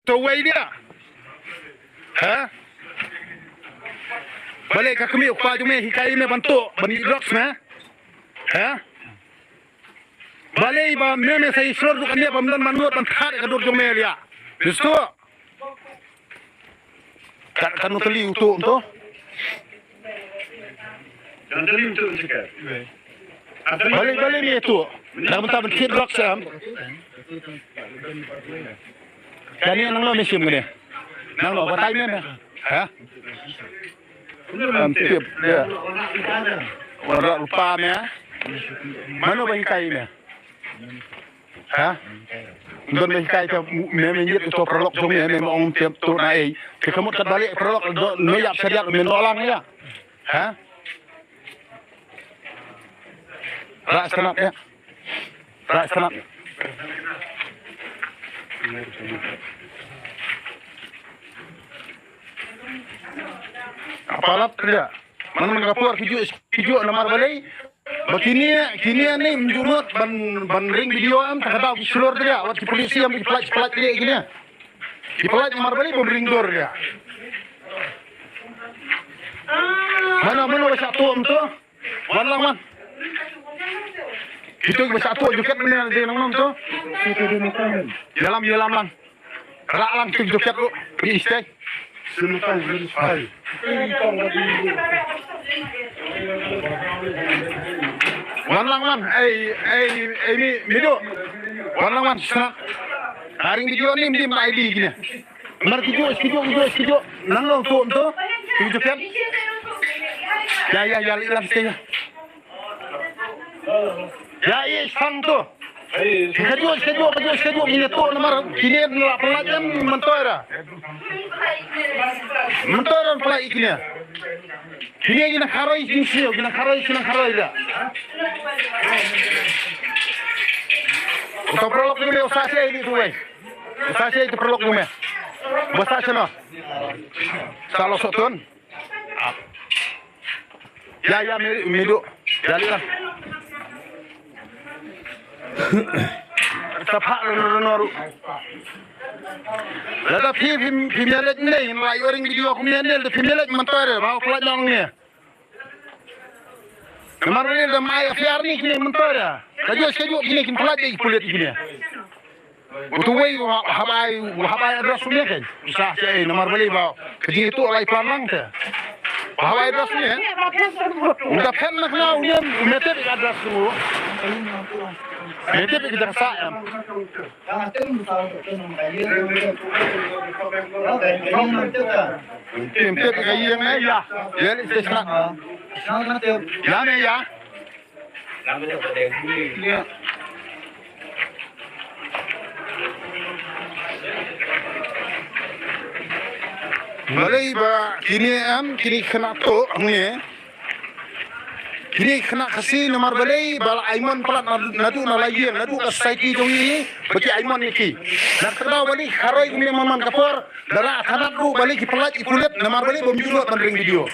Tawai dia. Ha? Balik ka kami upah jume hikai me bantu bani drugs me. Ha? Balik ba me sai slor du kanya pamdan manut ban khar ka dur jume dia. Bistu. Kan teli untuk tu. Jangan itu sekat. Balik ni tu. Dah bentar bentar drugs am. Kani nang lo mesim ni. Nang lo batai me. Ha? Tiap dia. Orang lupa me. Mana bangkai me? Ha? Don bangkai tu me nyit tu prolog tu me ong tiap tu nai. Ke kamu kat balik prolog me yap seriak me lolang ya. Ha? Rak senap ya. Rak senap. Apalah kerja. Mana mengapur kijuk namar balai. Begini ni menjurut ban ring video am tak ada seluruh dia. Wat polisi am pelat dia gini. Di pelat namar balai bom ring dor dia. Mana bahasa tu am tu? Walang man. Itu bahasa tu juga benar dia nang tu. Dalam lang. Rak lang tu juga tu. Di stay. Sulutan. Walang man, ini video. Walang man, sana. Haring video ni mesti ID gini. Mar video. Nang tu. Tujuh kan? Ya, lihat stay. Ya, sang tu. Schedule ini tu nomor kini pelajaran mentora. Mentora pelaj kini. Kini kharai jinsi, kharai dah. Untuk prolog ni usah saya ini tu wei. Usah saya itu prolog ni. Bahasa sana. Salah satu. Ya, midu. Jadilah. Tapak noru. Lada pimilet ni, mai orang video aku menel, pimilet mentor, mau pelajar ni. Kemarin ni dah mai affair ni kini mentor. Laju sejuk kini pelajar kulit kini. Utuway habai address ni kan. Usah saya nomor beli bawa. Kerja itu oleh pelang tu. Habai address ni. Udah pen nak nak ni, mete address tu. Mete kita sah. Mete kaya yang ni ya. Ya ni stesen. Ya ni ya. Malay ba kini kena tu ni. Kini kena kasih nomor balai bal Aiman pelat nadu nalayan nadu society jong ini bagi Aiman ni ki. Nak tahu balik haroi kini maman kapor darah tanah tu balik pelat ikulet nomor balai bom jurut banding video.